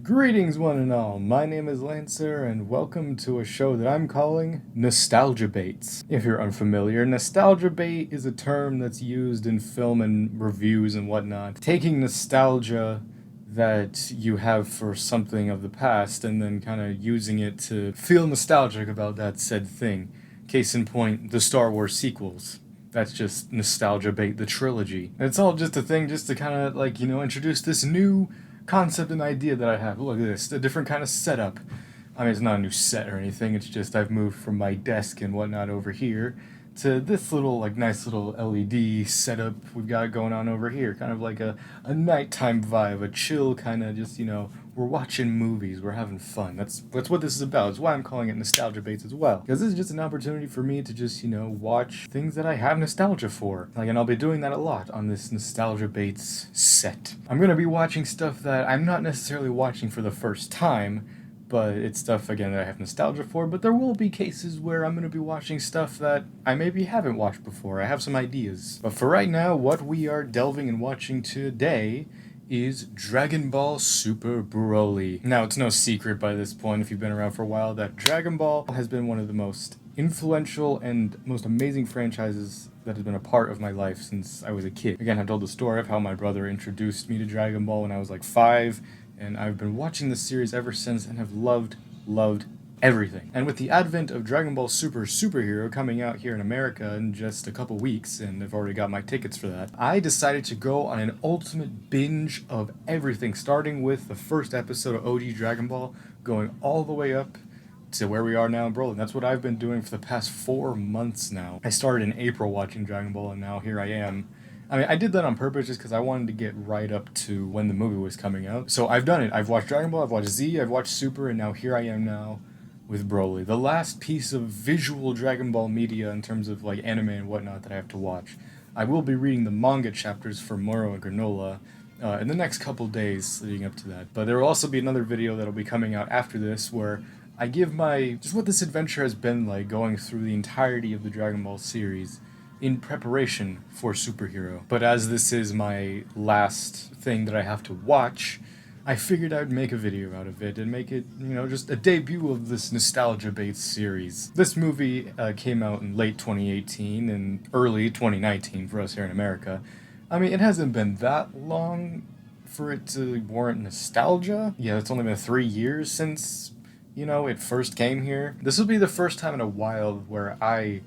Greetings, one and all. My name is Lancer, and welcome to a show that I'm calling Nostalgia Baits. If you're unfamiliar, nostalgia bait is a term that's used in film and reviews and whatnot, taking nostalgia that you have for something of the past and then kind of using it to feel nostalgic about that said thing. Case in point, the Star Wars sequels. That's just nostalgia bait, the trilogy. And it's all just a thing just to kind of introduce this new concept and idea that I have. Look at this, a different kind of setup. I mean, it's not a new set or anything, it's just I've moved from my desk and whatnot over here to this little, nice little LED setup we've got going on over here. Kind of like a nighttime vibe, a chill kind of just, we're watching movies, we're having fun. That's what this is about. It's why I'm calling it Nostalgia Baits as well. Because this is just an opportunity for me to just, watch things that I have nostalgia for. And I'll be doing that a lot on this Nostalgia Baits set. I'm going to be watching stuff that I'm not necessarily watching for the first time, but it's stuff, again, that I have nostalgia for. But there will be cases where I'm going to be watching stuff that I maybe haven't watched before. I have some ideas. But for right now, what we are delving and watching today is Dragon Ball Super Broly. Now, it's no secret by this point, if you've been around for a while, that Dragon Ball has been one of the most influential and most amazing franchises that has been a part of my life since I was a kid. Again, I've told the story of how my brother introduced me to Dragon Ball when I was like 5, and I've been watching the series ever since and have loved everything. And with the advent of Dragon Ball Superhero coming out here in America in just a couple weeks, and I've already got my tickets for that, I decided to go on an ultimate binge of everything, starting with the first episode of OG Dragon Ball, going all the way up to where we are now in Broly. That's what I've been doing for the past 4 months now. I started in April watching Dragon Ball, and now here I am. I mean, I did that on purpose just because I wanted to get right up to when the movie was coming out. So I've done it. I've watched Dragon Ball, I've watched Z, I've watched Super, and now here I am now with Broly. The last piece of visual Dragon Ball media in terms of anime and whatnot that I have to watch. I will be reading the manga chapters for Moro and Granola in the next couple days leading up to that. But there will also be another video that'll be coming out after this where I give just what this adventure has been like going through the entirety of the Dragon Ball series in preparation for Superhero. But as this is my last thing that I have to watch, I figured I'd make a video out of it and make it, just a debut of this Nostalgia Baits series. This movie came out in late 2018 and early 2019 for us here in America. I mean, it hasn't been that long for it to warrant nostalgia. Yeah, it's only been 3 years since, it first came here. This will be the first time in a while where I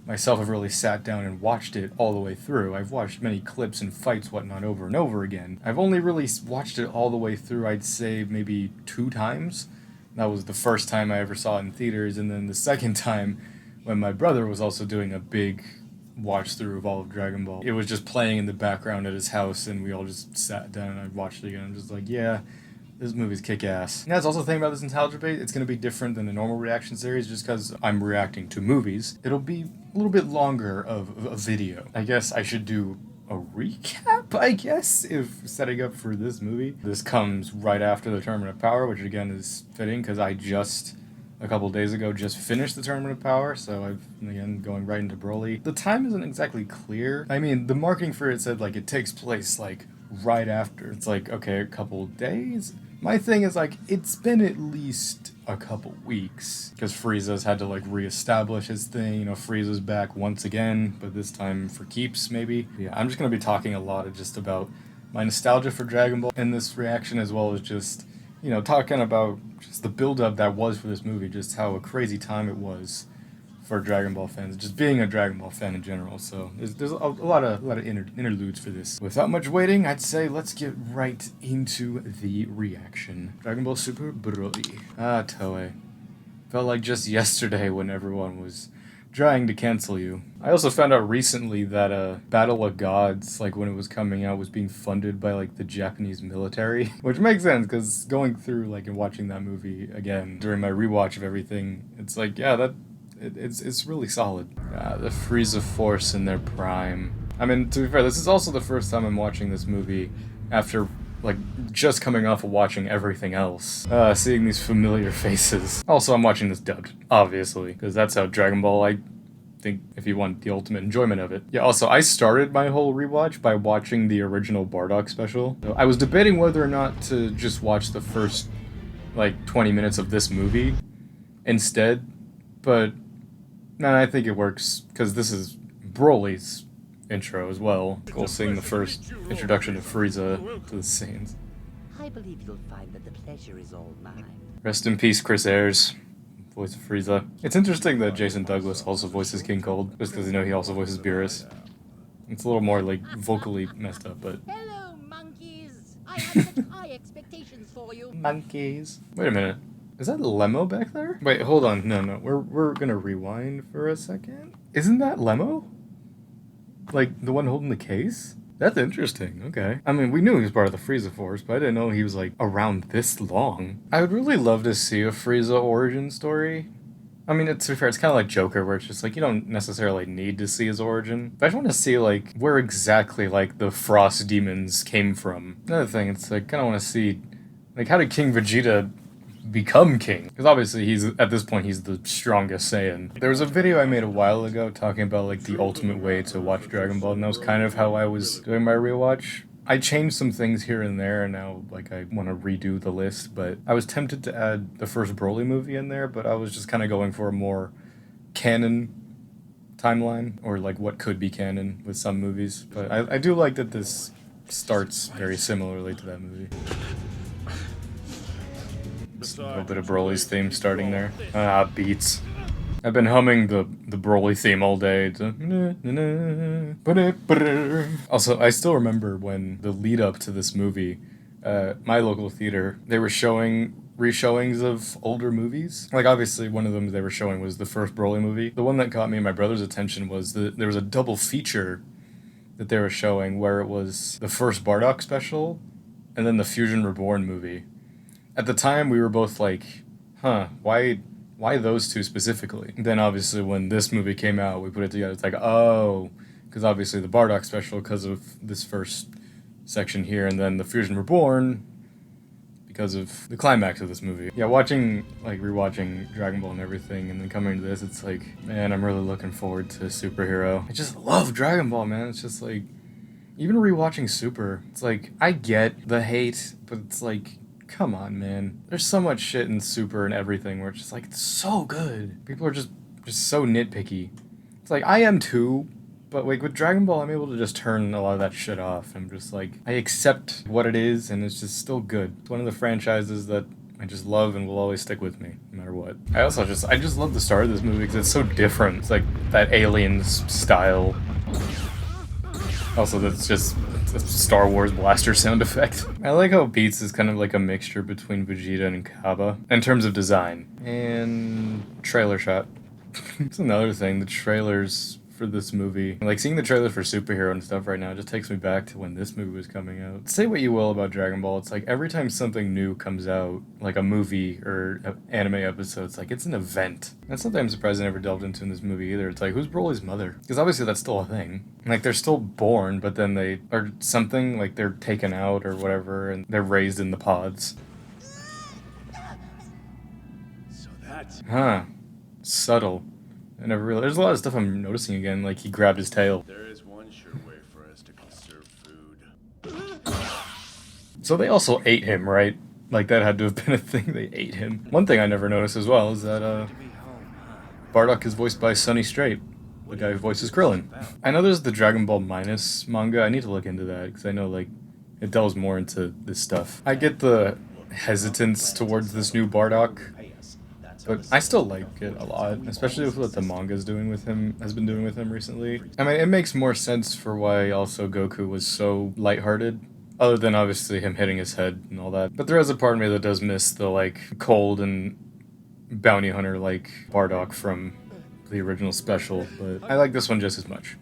myself have really sat down and watched it all the way through. I've watched many clips and fights, whatnot, over and over again. I've only really watched it all the way through, I'd say, maybe 2 times. That was the first time I ever saw it in theaters, and then the second time when my brother was also doing a big watch through of all of Dragon Ball. It was just playing in the background at his house, and we all just sat down and I watched it again. I'm just like, yeah, this movie's kick-ass. And that's also the thing about this Nostalgia Bait. It's going to be different than the normal reaction series just because I'm reacting to movies. It'll be a little bit longer of a video. I guess I should do a recap, if setting up for this movie. This comes right after the Tournament of Power, which again is fitting because I just, a couple days ago, just finished the Tournament of Power, so I've, again, going right into Broly. The time isn't exactly clear. I mean, the marketing for it said, it takes place, right after. It's okay, a couple days? My thing is, it's been at least a couple weeks, because Frieza's had to, reestablish his thing. Frieza's back once again, but this time for keeps, maybe. Yeah, I'm just going to be talking a lot of just about my nostalgia for Dragon Ball in this reaction, as well as just, talking about just the build-up that was for this movie, just how a crazy time it was for Dragon Ball fans, just being a Dragon Ball fan in general. So there's a lot of interludes for this. Without much waiting, I'd say let's get right into the reaction. Dragon Ball Super Broly. Toei. Felt like just yesterday when everyone was trying to cancel you. I also found out recently that Battle of Gods, when it was coming out, was being funded by the Japanese military, which makes sense because going through and watching that movie again during my rewatch of everything, it's yeah, it's really solid. The Frieza Force in their prime. I mean, to be fair, this is also the first time I'm watching this movie after, just coming off of watching everything else. Seeing these familiar faces. Also, I'm watching this dubbed, obviously, because that's how Dragon Ball, I think, if you want the ultimate enjoyment of it. Yeah, also, I started my whole rewatch by watching the original Bardock special. So I was debating whether or not to just watch the first like 20 minutes of this movie instead, but no, I think it works because this is Broly's intro as well. We'll sing the first introduction of Frieza to the scenes. I believe you'll find that the pleasure is all mine. Rest in peace, Chris Ayres, voice of Frieza. It's interesting that Jason Douglas also voices King Cold, just because he also voices Beerus. It's a little more like vocally messed up, but. Hello, monkeys! I have such high expectations for you. Monkeys. Wait a minute. Is that Lemo back there? Wait, hold on. No. We're gonna rewind for a second. Isn't that Lemo? Like the one holding the case? That's interesting. Okay. I mean, we knew he was part of the Frieza Force, but I didn't know he was like around this long. I would really love to see a Frieza origin story. I mean, to be fair, it's kind of like Joker, where it's just like you don't necessarily need to see his origin. But I just want to see like where exactly like the Frost demons came from. Another thing, it's like I kind of want to see like how did King Vegeta become king? Because obviously at this point he's the strongest Saiyan. There was a video I made a while ago talking about like the ultimate way to watch Dragon Ball, and that was kind of how I was doing my rewatch. I changed some things here and there, and now like I want to redo the list, but I was tempted to add the first Broly movie in there, but I was just kind of going for a more canon timeline, or like what could be canon with some movies. But I do like that this starts very similarly to that movie. Just a little bit of Broly's theme starting there. Beats. I've been humming the Broly theme all day. Also, I still remember when the lead up to this movie, my local theater, they were showing reshowings of older movies. Like, obviously, one of them they were showing was the first Broly movie. The one that caught me and my brother's attention was there was a double feature that they were showing where it was the first Bardock special and then the Fusion Reborn movie. At the time, we were both like, why those two specifically? Then obviously when this movie came out, we put it together. It's like, oh, because obviously the Bardock special because of this first section here, and then the Fusion Reborn because of the climax of this movie. Yeah, rewatching Dragon Ball and everything, and then coming to this, it's like, man, I'm really looking forward to Superhero. I just love Dragon Ball, man. It's just like, even rewatching Super, it's like, I get the hate, but it's like, come on, man. There's so much shit in Super and everything where it's just like, it's so good. People are just so nitpicky. It's like, I am too, but like with Dragon Ball, I'm able to just turn a lot of that shit off. I'm just like, I accept what it is, and it's just still good. It's one of the franchises that I just love and will always stick with me, no matter what. I just love the start of this movie because it's so different. It's like that Aliens style. Also, that's just a Star Wars blaster sound effect. I like how Beats is kind of like a mixture between Vegeta and Kaba in terms of design. And trailer shot. That's another thing, the trailers for this movie. Like, seeing the trailers for Superhero and stuff right now just takes me back to when this movie was coming out. Say what you will about Dragon Ball, it's like every time something new comes out, like a movie or an anime episode, it's like it's an event. That's something I'm surprised I never delved into in this movie either. It's like, who's Broly's mother? Because obviously that's still a thing. Like, they're still born, but then they are something, like they're taken out or whatever, and they're raised in the pods. So that's... Subtle. I never realized. There's a lot of stuff I'm noticing again, like he grabbed his tail. There is one sure way for us to conserve food. So they also ate him, right? Like, that had to have been a thing, they ate him. One thing I never noticed as well is that, Bardock is voiced by Sonny Strait, the guy who voices Krillin. I know there's the Dragon Ball Minus manga, I need to look into that, because I know, like, it delves more into this stuff. I get the hesitance towards this new Bardock, but I still like it a lot, especially with what the manga's has been doing with him recently. I mean, it makes more sense for why also Goku was so lighthearted, other than obviously him hitting his head and all that. But there is a part of me that does miss the, like, cold and bounty hunter-like Bardock from the original special, but I like this one just as much.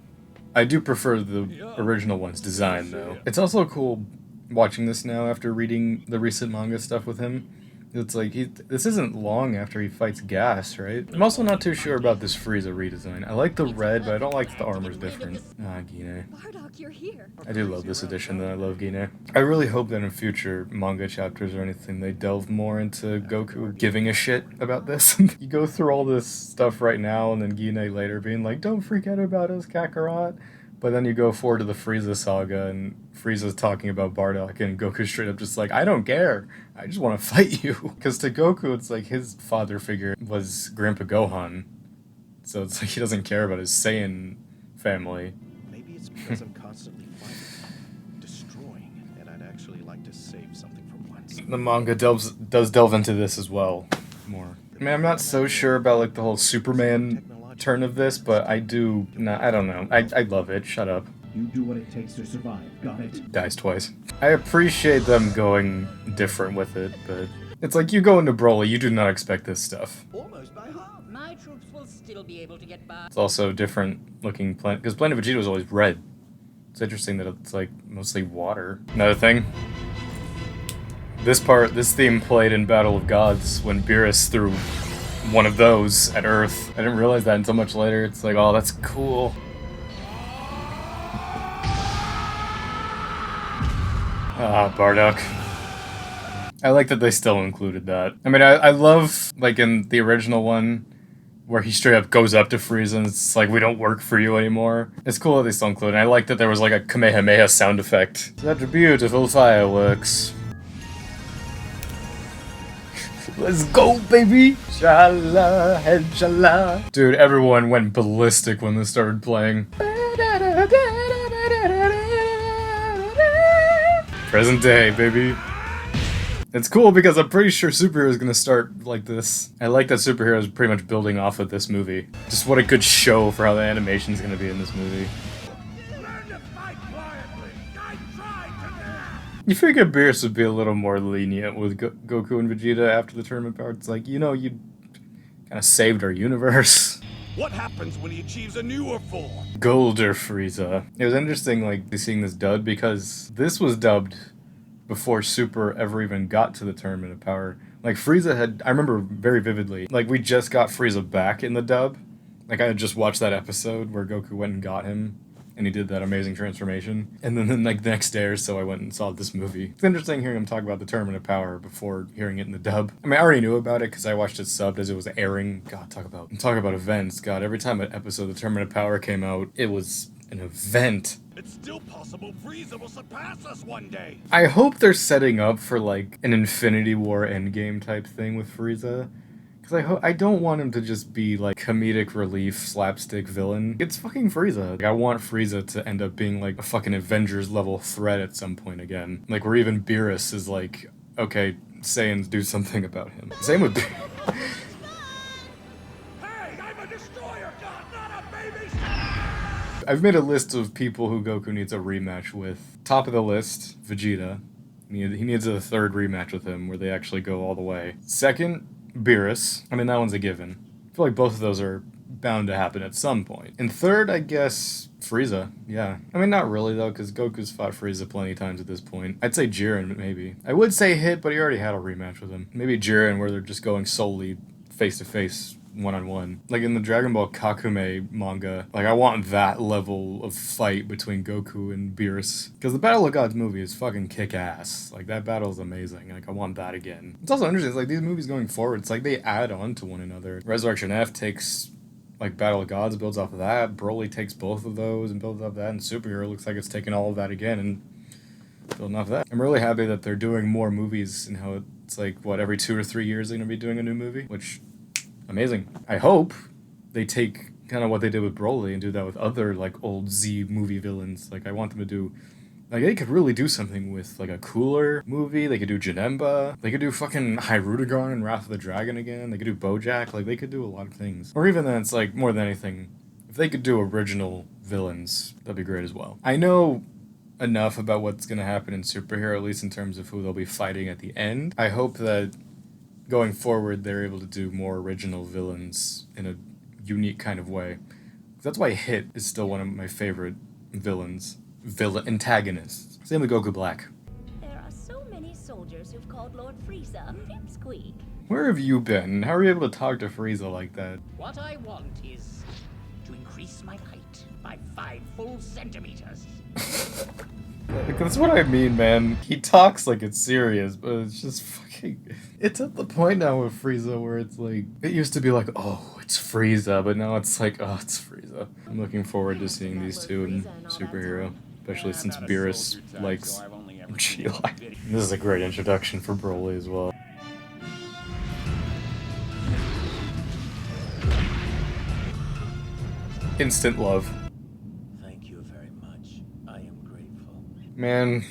I do prefer the original one's design, though. It's also cool watching this now after reading the recent manga stuff with him. It's like, this isn't long after he fights Gas, right? I'm also not too sure about this Frieza redesign. I like the red, but I don't like that the armor's different. Gine. Bardock, you're here. I do love this edition, though. I love Gine. I really hope that in future manga chapters or anything, they delve more into Goku giving a shit about this. You go through all this stuff right now, and then Gine later being like, don't freak out about us, Kakarot. But then you go forward to the Frieza saga, and Frieza's talking about Bardock, and Goku's straight up just like, I don't care. I just want to fight you. Because to Goku, it's like his father figure was Grandpa Gohan. So it's like he doesn't care about his Saiyan family. Maybe it's because I'm constantly fighting, destroying, and I'd actually like to save something for once. The manga does delve into this as well, more. I mean, I'm not so sure about like the whole Superman turn of this, but I do. I don't know. I love it. Shut up. You do what it takes to survive. Got it? Dies twice. I appreciate them going different with it, but it's like you go into Broly, you do not expect this stuff. Almost by half. My troops will still be able to get by. It's also different looking planet, because Planet Vegeta was always red. It's interesting that it's like mostly water. Another thing. This theme played in Battle of Gods when Beerus threw one of those at Earth. I didn't realize that until much later. It's like, oh, that's cool. Ah, Bardock. I like that they still included that. I mean, I love, like, in the original one, where he straight up goes up to Frieza and it's like, we don't work for you anymore. It's cool that they still include it. I like that there was, like, a Kamehameha sound effect. Such beautiful fireworks. Let's go, baby! Shala, head shala. Dude, everyone went ballistic when this started playing. Present day, baby. It's cool because I'm pretty sure Superhero is gonna start like this. I like that Superhero is pretty much building off of this movie. Just what a good show for how the animation is gonna be in this movie. You figure Beerus would be a little more lenient with Goku and Vegeta after the tournament power. It's like, you know, you kind of saved our universe. What happens when he achieves a newer form? Golder Frieza. It was interesting, like, seeing this dubbed because this was dubbed before Super ever even got to the Tournament of Power. Like, Frieza had, I remember very vividly, like, we just got Frieza back in the dub. Like, I had just watched that episode where Goku went and got him, and he did that amazing transformation. And then, like, the next day or so, I went and saw this movie. It's interesting hearing him talk about the Tournament of Power before hearing it in the dub. I mean, I already knew about it because I watched it subbed as it was airing. God, talk about events. God, every time an episode of the Tournament of Power came out, it was an event. It's still possible Frieza will surpass us one day. I hope they're setting up for, like, an Infinity War Endgame type thing with Frieza. Because I don't want him to just be, like, comedic relief, slapstick villain. It's fucking Frieza. Like, I want Frieza to end up being, like, a fucking Avengers-level threat at some point again. Like, where even Beerus is like, okay, Saiyans do something about him. Same with Hey, I'm a destroyer god, not a baby. I've made a list of people who Goku needs a rematch with. Top of the list, Vegeta. He needs a third rematch with him where they actually go all the way. Second, Beerus. I mean, that one's a given. I feel like both of those are bound to happen at some point. And third, I guess, Frieza. Yeah. I mean, not really, though, because Goku's fought Frieza plenty of times at this point. I'd say Jiren, maybe. I would say Hit, but he already had a rematch with him. Maybe Jiren, where they're just going solely face-to-face, one-on-one. Like in the Dragon Ball Kakume manga, like I want that level of fight between Goku and Beerus. Because the Battle of Gods movie is fucking kick-ass. Like that battle is amazing. Like I want that again. It's also interesting, it's like these movies going forward, it's like they add on to one another. Resurrection F takes like Battle of Gods, builds off of that. Broly takes both of those and builds off of that. And Superhero looks like it's taking all of that again and building off of that. I'm really happy that they're doing more movies and how it's like, what, every 2 or 3 years they're going to be doing a new movie? Which, amazing. I hope they take kind of what they did with Broly and do that with other, like, old Z movie villains. Like, I want them to do... Like, they could really do something with, like, a cooler movie. They could do Janemba. They could do fucking Hyrudegarn and Wrath of the Dragon again. They could do Bojack. Like, they could do a lot of things. Or even then, it's like, more than anything, if they could do original villains, that'd be great as well. I know enough about what's going to happen in Superhero, at least in terms of who they'll be fighting at the end. I hope that going forward, they're able to do more original villains in a unique kind of way. That's why Hit is still one of my favorite antagonists. Same with Goku Black. There are so many soldiers who've called Lord Frieza Pipsqueak. Where have you been? How are you able to talk to Frieza like that? What I want is to increase my height by 5 full centimeters. Like, that's what I mean, man. He talks like it's serious, but it's just fucking... It's at the point now with Frieza where it's like... It used to be like, oh, it's Frieza, but now it's like, oh, it's Frieza. I'm looking forward to seeing these two in Superhero, especially since Beerus likes G-Line. This is a great introduction for Broly as well. Instant love. Thank you very much. I am grateful. Man,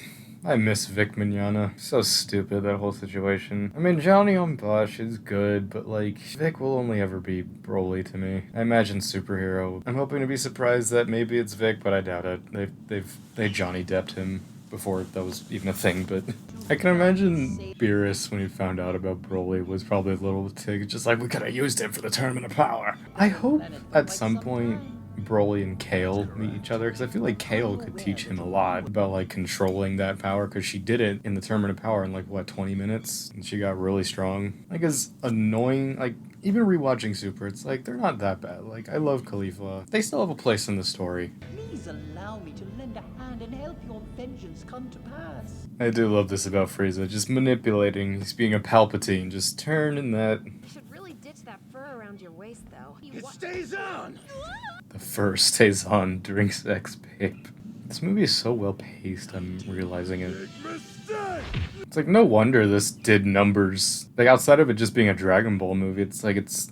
I miss Vic Mignogna. So stupid, that whole situation. I mean, Johnny on Bosch is good, but like, Vic will only ever be Broly to me. I imagine Superhero. I'm hoping to be surprised that maybe it's Vic, but I doubt it. They Johnny Depped him before that was even a thing, but I can imagine Beerus, when he found out about Broly, was probably a little tick, just like, we could have used him for the Tournament of Power. I hope at some point Broly and Kale meet each other, because I feel like Kale could teach him a lot about like controlling that power, because she did it in the Tournament of Power in like, what, 20 minutes? And she got really strong. Like, as annoying, like, even rewatching Super, it's like, they're not that bad. Like, I love Khalifa. They still have a place in the story. Please allow me to lend a hand and help your vengeance come to pass. I do love this about Frieza, just manipulating. He's being a Palpatine, just turning that. You should really ditch that fur around your waist, though. It stays on! The fur stays on during sex, babe. This movie is so well paced, I'm realizing it. It's like, no wonder this did numbers. Like, outside of it just being a Dragon Ball movie, it's like, it's...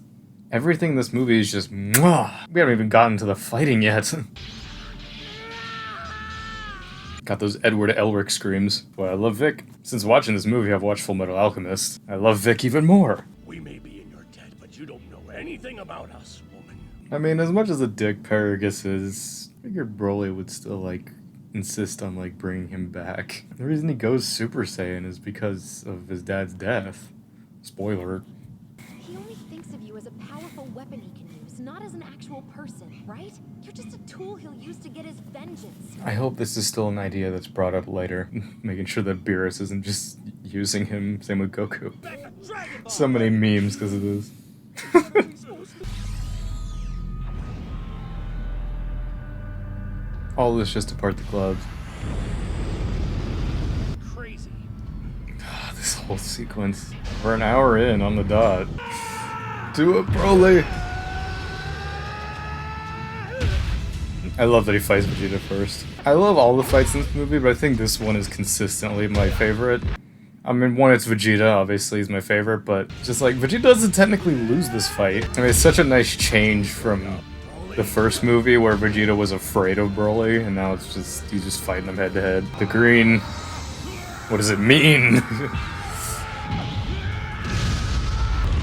Everything in this movie is just mwah! We haven't even gotten to the fighting yet. Got those Edward Elric screams. Boy, I love Vic. Since watching this movie, I've watched Full Metal Alchemist. I love Vic even more. We may be in your debt, but you don't know anything about us, woman. I mean, as much as a dick Paragus is, I figured Broly would still, like, insist on, like, bringing him back. The reason he goes Super Saiyan is because of his dad's death. Spoiler. He only thinks of you as a powerful weapon he can use, not as an actual person, right? You're just a tool he'll use to get his vengeance. I hope this is still an idea that's brought up later. Making sure that Beerus isn't just using him. Same with Goku. So many memes because of this. All this just to part the clouds. Crazy. This whole sequence. We're an hour in on the dot. Do it, Broly! I love that he fights Vegeta first. I love all the fights in this movie, but I think this one is consistently my favorite. I mean, one, it's Vegeta, obviously, is my favorite, but just like, Vegeta doesn't technically lose this fight. I mean, it's such a nice change from the first movie where Vegeta was afraid of Broly, and now it's just, he's just fighting him head to head. The green, what does it mean?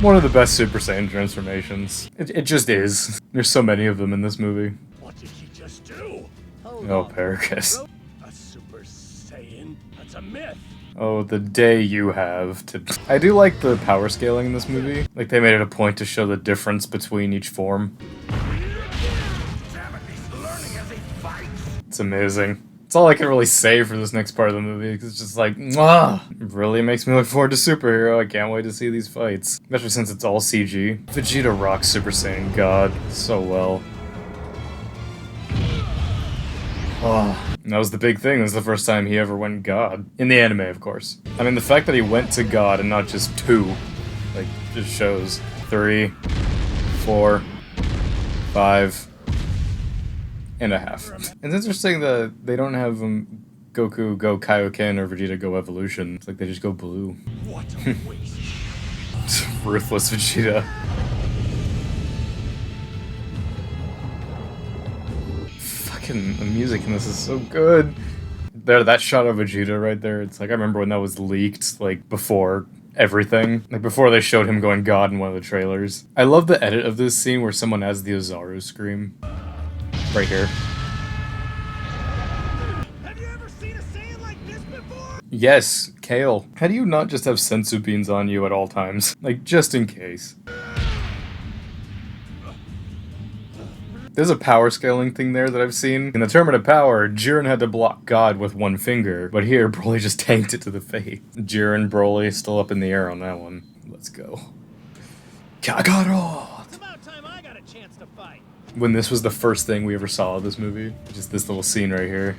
One of the best Super Saiyan transformations. It just is. There's so many of them in this movie. What did he just do? Oh, Paragus. A Super Saiyan? That's a myth. Oh, the day you have to... I do like the power scaling in this movie. Like, they made it a point to show the difference between each form. Damn it, he's learning as he fights. It's amazing. It's all I can really say for this next part of the movie, because it's just like, mwah! It really makes me look forward to Superhero. I can't wait to see these fights. Especially since it's all CG. Vegeta rocks Super Saiyan God so well. Oh, that was the big thing. This was the first time he ever went God. In the anime, of course. I mean, the fact that he went to God and not just 2, like, just shows 3, 4, 5 and a half. And it's interesting that they don't have Goku go Kaioken or Vegeta go Evolution. It's like they just go blue. What a waste. Ruthless Vegeta. Fucking the music in this is so good. There, that shot of Vegeta right there, it's like, I remember when that was leaked, like, before everything. Like, before they showed him going God in one of the trailers. I love the edit of this scene where someone has the Ozaru scream. Right here. Have you ever seen a Saiyan like this before? Yes, Kale. How do you not just have sensu beans on you at all times? Like, just in case. There's a power scaling thing there that I've seen. In the Tournament of Power, Jiren had to block God with one finger, but here, Broly just tanked it to the face. Jiren, Broly, still up in the air on that one. Let's go. Kakarot! It's about time I got a chance to fight. When this was the first thing we ever saw of this movie. Just this little scene right here.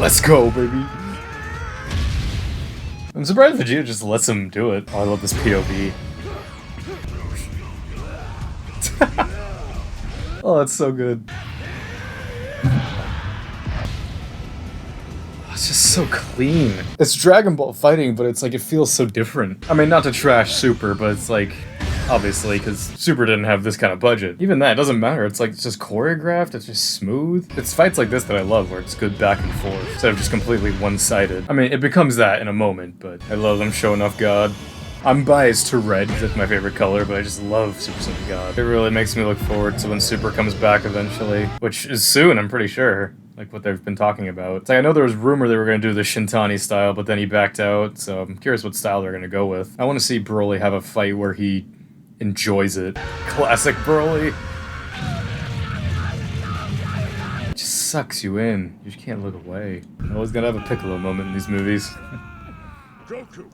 Let's go, baby. I'm surprised Vegeta just lets him do it. Oh, I love this POV. Oh, that's so good. It's just so clean. It's Dragon Ball fighting, but it's like it feels so different. I mean, not to trash Super, but it's like, obviously, because Super didn't have this kind of budget. Even that, it doesn't matter. It's like, it's just choreographed, it's just smooth. It's fights like this that I love, where it's good back and forth, instead of just completely one-sided. I mean, it becomes that in a moment, but I love them showing off God. I'm biased to red, because it's my favorite color, but I just love Super Saiyan God. It really makes me look forward to when Super comes back eventually, which is soon, I'm pretty sure. Like what they've been talking about. It's like, I know there was rumor they were going to do the Shintani style, but then he backed out, so I'm curious what style they're going to go with. I want to see Broly have a fight where he enjoys it. Classic Broly. It just sucks you in. You just can't look away. I always gotta have a Piccolo moment in these movies.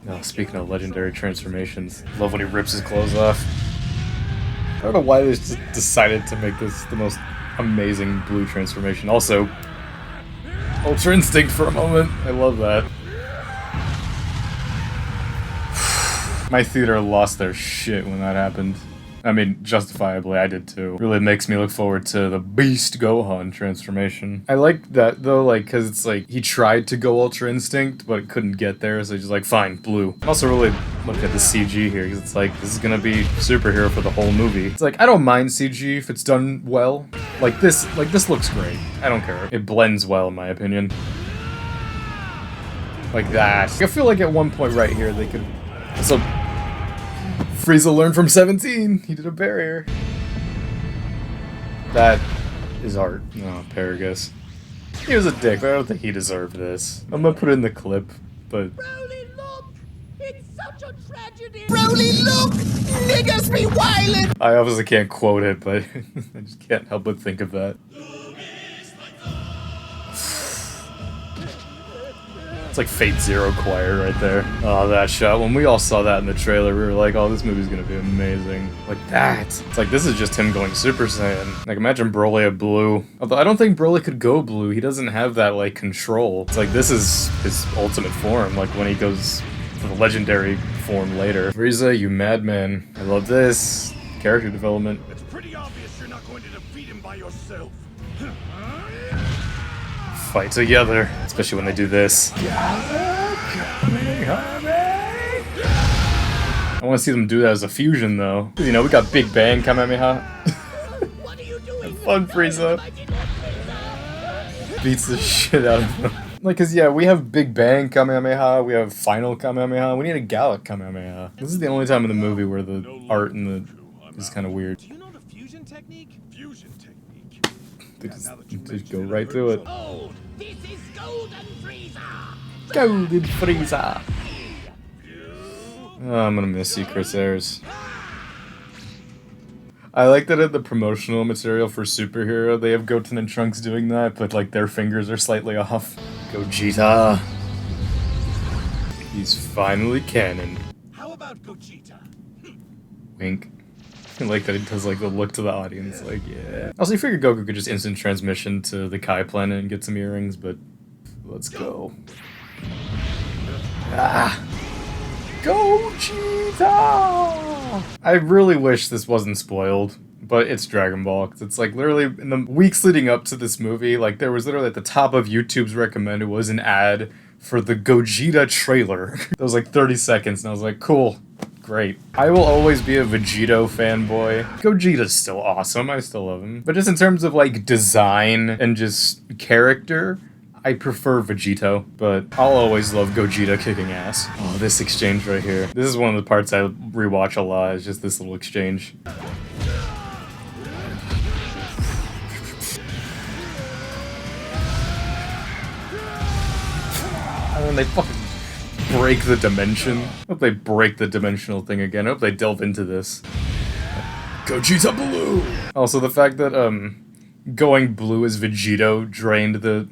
Oh, speaking of legendary transformations, love when he rips his clothes off. I don't know why they just decided to make this the most amazing blue transformation. Also, Ultra Instinct for a moment. I love that. My theater lost their shit when that happened. I mean, justifiably, I did too. Really makes me look forward to the Beast Gohan transformation. I like that though, like, because it's like, he tried to go Ultra Instinct, but couldn't get there, so he's just like, fine, blue. I'm also really looking at the CG here, because it's like, this is gonna be superhero for the whole movie. It's like, I don't mind CG if it's done well. Like this looks great. I don't care. It blends well, in my opinion. Like that. I feel like at one point right here, they could... So, Frieza learned from 17. He did a barrier. That is art. No, Paragus. He was a dick, but I don't think he deserved this. I'm gonna put it in the clip, but... Broly, look! It's such a tragedy! Broly, look! Niggas be wildin'! I obviously can't quote it, but I just can't help but think of that. It's like Fate Zero choir right there. Oh, that shot. When we all saw that in the trailer, we were like, oh, this movie's gonna be amazing. Like that. It's like, this is just him going Super Saiyan. Like, imagine Broly at blue. Although I don't think Broly could go blue. He doesn't have that, like, control. It's like, this is his ultimate form. Like, when he goes to the legendary form later. Frieza, you madman. I love this. Character development. It's pretty obvious you're not going to defeat him by yourself. Fight together, especially when they do this. I want to see them do that as a fusion, though. You know, we got Big Bang Kamehameha. What are you doing? Fun Frieza. Beats the shit out of him. Like, cause yeah, we have Big Bang Kamehameha, we have Final Kamehameha, we need a Gallic Kamehameha. This is the only time in the movie where the art in the is kind of weird. Do you know the fusion technique? Fusion technique. They Yeah, just go right through it. Oh, this is Golden Frieza! Golden Frieza. Oh, I'm gonna miss you, Chris Ayres. I like that in the promotional material for Superhero, they have Goten and Trunks doing that, but like their fingers are slightly off. Gogeta. He's finally canon. How about Gogeta? Wink. I like that he does like the look to the audience, like, yeah. Also, you figure Goku could just instant transmission to the Kai planet and get some earrings, but let's go. Ah! Gogeta! I really wish this wasn't spoiled, but it's Dragon Ball. 'Cause it's like literally in the weeks leading up to this movie, like there was literally at the top of YouTube's recommended was an ad for the Gogeta trailer. That was like 30 seconds, and I was like, cool. Great. I will always be a Vegito fanboy. Gogeta's still awesome, I still love him. But just in terms of like design and just character, I prefer Vegito, but I'll always love Gogeta kicking ass. Oh, this exchange right here. This is one of the parts I rewatch a lot, is just this little exchange. And when they fucking break the dimension. I hope they break the dimensional thing again. I hope they delve into this. Gogeta Blue! Also, the fact that, going blue as Vegito drained the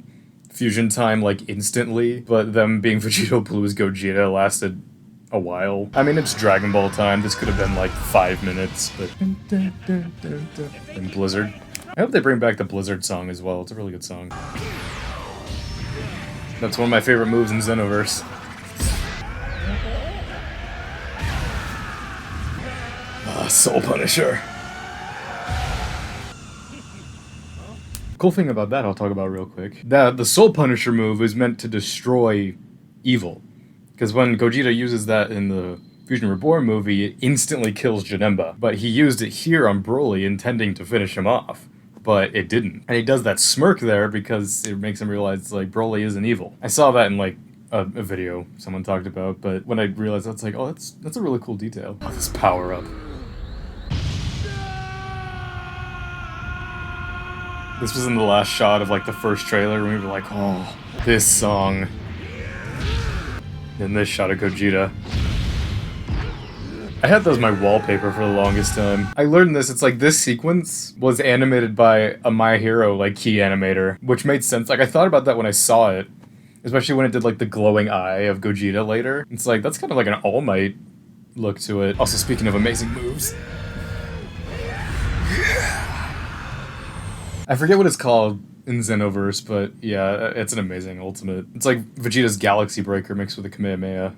fusion time, like, instantly, but them being Vegito Blue as Gogeta lasted a while. I mean, it's Dragon Ball time. This could have been, like, 5 minutes, but... And Blizzard. I hope they bring back the Blizzard song as well. It's a really good song. That's one of my favorite moves in Xenoverse. Soul Punisher. Cool thing about that I'll talk about real quick. The Soul Punisher move is meant to destroy evil. Because when Gogeta uses that in the Fusion Reborn movie, it instantly kills Janemba. But he used it here on Broly, intending to finish him off. But it didn't. And he does that smirk there because it makes him realize, like, Broly isn't evil. I saw that in, like, a video someone talked about, but when I realized that's like, oh, that's a really cool detail. Oh, this power-up. This was in the last shot of, like, the first trailer, and we were like, oh, this song. And this shot of Gogeta. I had that as my wallpaper for the longest time. I learned this, it's like this sequence was animated by a My Hero, like, key animator, which made sense. Like, I thought about that when I saw it, especially when it did, like, the glowing eye of Gogeta later. It's like, that's kind of like an All Might look to it. Also, speaking of amazing moves. I forget what it's called in Xenoverse, but yeah, it's an amazing ultimate. It's like Vegeta's Galaxy Breaker mixed with a Kamehameha.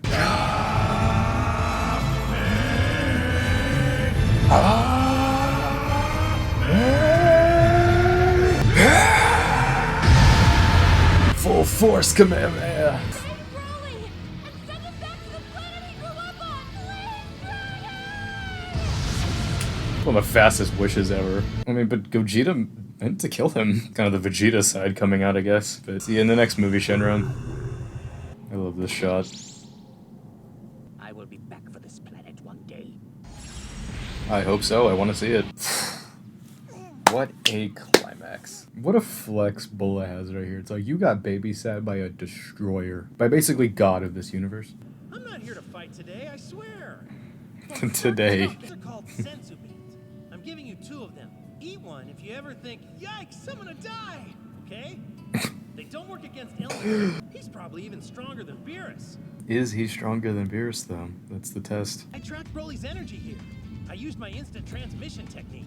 Full force Kamehameha. Broly! And send him back to the planet he grew up on! One of the fastest wishes ever. I mean, but Gogeta meant to kill him. Kind of the Vegeta side coming out, I guess. But see you in the next movie, Shenron. I love this shot. I will be back for this planet one day. I hope so. I want to see it. What a climax. What a flex Bulla has right here. It's like, you got babysat by a destroyer. By basically God of this universe. I'm not here to fight today, I swear. Today. They're called sensu beans. I'm giving you 2 of them. Eat one if you ever think, yikes, I'm gonna die. Okay? They don't work against illness. He's probably even stronger than Beerus. Is he stronger than Beerus, though? That's the test. I tracked Broly's energy here. I used my instant transmission technique.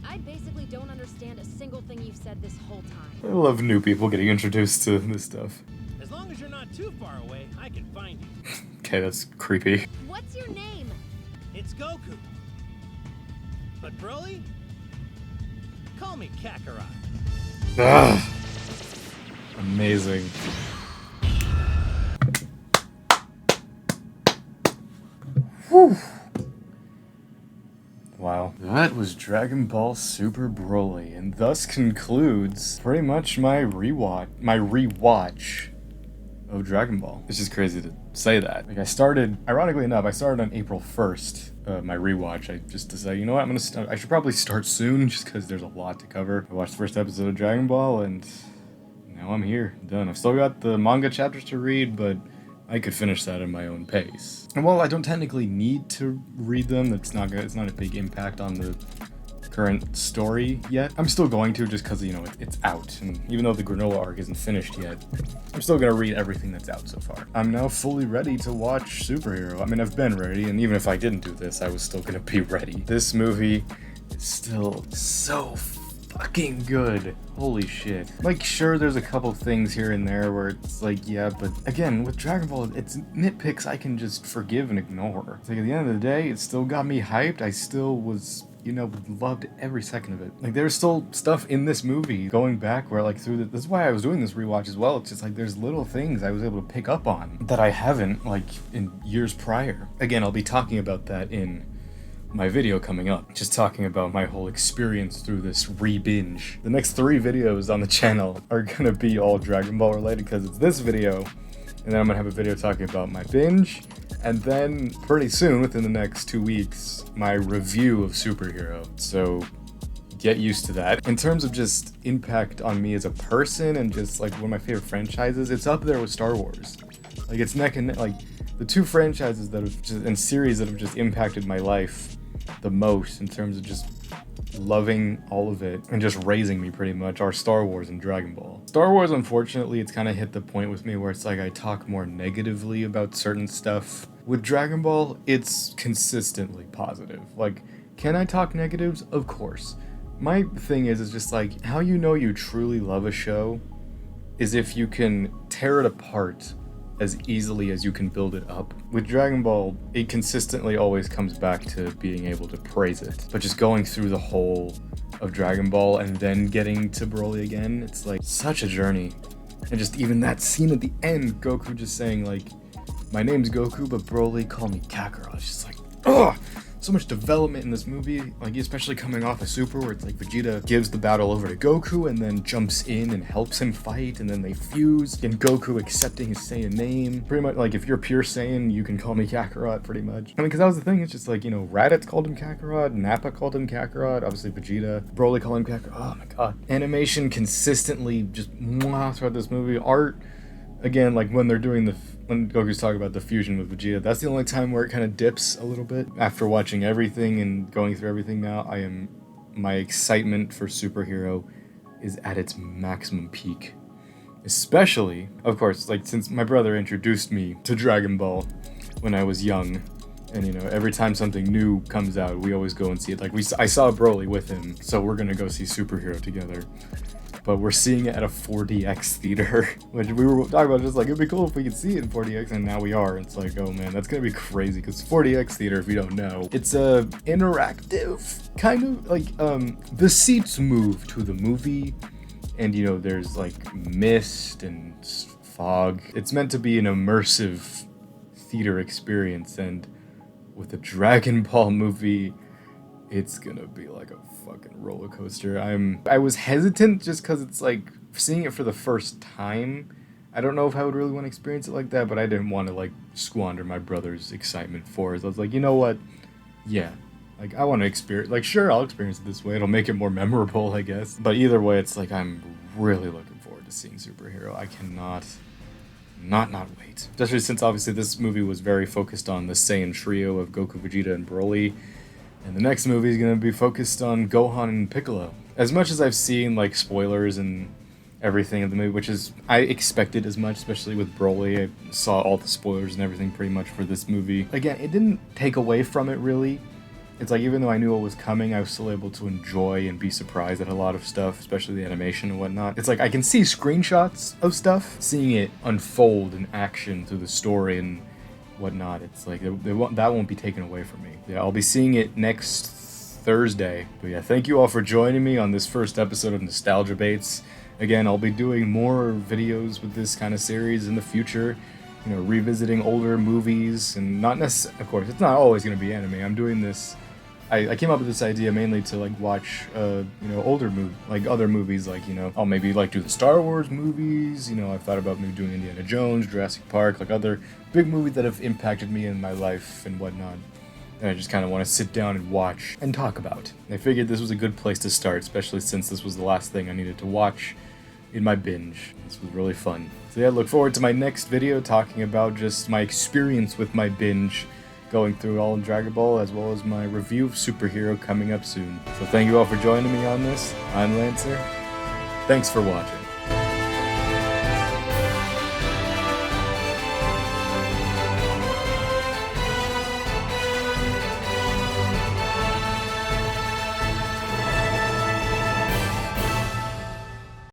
I basically don't understand a single thing you've said this whole time. I love new people getting introduced to this stuff. As long as you're not too far away, I can find you. Okay, that's creepy. What's your name? It's Goku. But Broly? Call me Kakarot. Ugh. Amazing. Whew. Wow. That was Dragon Ball Super Broly, and thus concludes pretty much my rewatch of Dragon Ball. It's just crazy to say that. Like, ironically enough, I started on April 1st. My rewatch, I just decided, you know what, I should probably start soon, just because there's a lot to cover. I watched the first episode of Dragon Ball, and now I'm here, done. I've still got the manga chapters to read, but I could finish that at my own pace. And while I don't technically need to read them, it's not a big impact on the current story yet. I'm still going to, just because, you know, it's out. And even though the Granola arc isn't finished yet, I'm still going to read everything that's out so far. I'm now fully ready to watch Superhero. I mean, I've been ready, and even if I didn't do this, I was still going to be ready. This movie is still so fucking good. Holy shit. Like, sure, there's a couple things here and there where it's like, yeah, but again, with Dragon Ball, it's nitpicks I can just forgive and ignore. It's like, at the end of the day, it still got me hyped. I still was, you know, loved every second of it. Like, there's still stuff in this movie going back where, like, this is why I was doing this rewatch as well. It's just like, there's little things I was able to pick up on that I haven't, like, in years prior. Again, I'll be talking about that in my video coming up, just talking about my whole experience through this re-binge. The next 3 videos on the channel are gonna be all Dragon Ball related, because it's this video, and then I'm gonna have a video talking about my binge, and then pretty soon, within the next 2 weeks, my review of Superhero. So get used to that. In terms of just impact on me as a person and just like one of my favorite franchises, it's up there with Star Wars. Like, it's neck and neck. Like, the 2 franchises that have just, and series that have just impacted my life the most in terms of just loving all of it and just raising me pretty much are Star Wars and Dragon Ball. Star Wars, unfortunately, it's kind of hit the point with me where it's like I talk more negatively about certain stuff. With Dragon Ball, it's consistently positive. Like, can I talk negatives? Of course. My thing is just like, how you know you truly love a show is if you can tear it apart as easily as you can build it up. With Dragon Ball, it consistently always comes back to being able to praise it. But just going through the whole of Dragon Ball and then getting to Broly again, it's like such a journey. And just even that scene at the end, Goku just saying like, my name's Goku, but Broly, call me Kakarot. It's just like, ugh! So much development in this movie, like especially coming off of Super, where it's like Vegeta gives the battle over to Goku and then jumps in and helps him fight, and then they fuse, and Goku accepting his Saiyan name. Pretty much, like, if you're pure Saiyan, you can call me Kakarot, pretty much. I mean, because that was the thing, it's just like, you know, Raditz called him Kakarot, Nappa called him Kakarot, obviously Vegeta, Broly called him Kakarot. Oh my god. Animation consistently just throughout this movie. Art, again, like when they're doing when Goku's talking about the fusion with Vegeta, that's the only time where it kind of dips a little bit. After watching everything and going through everything now, my excitement for superhero is at its maximum peak. Especially, of course, like since my brother introduced me to Dragon Ball when I was young, and you know, every time something new comes out, we always go and see it. Like I saw Broly with him, so we're gonna go see superhero together. But we're seeing it at a 4DX theater, which we were talking about, just like, it'd be cool if we could see it in 4DX, and now we are. It's like, oh man, that's gonna be crazy, because 4DX theater, if you don't know, it's a interactive, kind of, like, the seats move to the movie, and, you know, there's, like, mist and fog. It's meant to be an immersive theater experience, and with a Dragon Ball movie, it's gonna be like a fucking roller coaster. I was hesitant just because it's like seeing it for the first time. I don't know if I would really want to experience it like that, but I didn't want to like squander my brother's excitement for it. So I was like, you know what? Yeah, like I want to experience. Like, sure, I'll experience it this way. It'll make it more memorable, I guess. But either way, it's like I'm really looking forward to seeing superhero. I cannot not wait. Especially since obviously this movie was very focused on the Saiyan trio of Goku, Vegeta, and Broly. And the next movie is going to be focused on Gohan and Piccolo. As much as I've seen, like, spoilers and everything of the movie, which is, I expected as much, especially with Broly. I saw all the spoilers and everything pretty much for this movie. Again, it didn't take away from it, really. It's like, even though I knew what was coming, I was still able to enjoy and be surprised at a lot of stuff, especially the animation and whatnot. It's like, I can see screenshots of stuff, seeing it unfold in action through the story and whatnot. It's like that won't be taken away from me. Yeah, I'll be seeing it next Thursday. But yeah, thank you all for joining me on this first episode of Nostalgia Baits. Again, I'll be doing more videos with this kind of series in the future, you know, revisiting older movies, and not necessarily, of course, it's not always going to be anime. I'm doing this, I came up with this idea mainly to like watch you know, older other movies, like, you know, I'll maybe like do the Star Wars movies, you know, I've thought about maybe doing Indiana Jones, Jurassic Park, like other big movies that have impacted me in my life and whatnot, and I just kind of want to sit down and watch and talk about. I figured this was a good place to start, especially since this was the last thing I needed to watch in my binge. This was really fun. So yeah, look forward to my next video talking about just my experience with my binge, going through all of Dragon Ball, as well as my review of superhero coming up soon. So thank you all for joining me on this. I'm Lancer. Thanks for watching.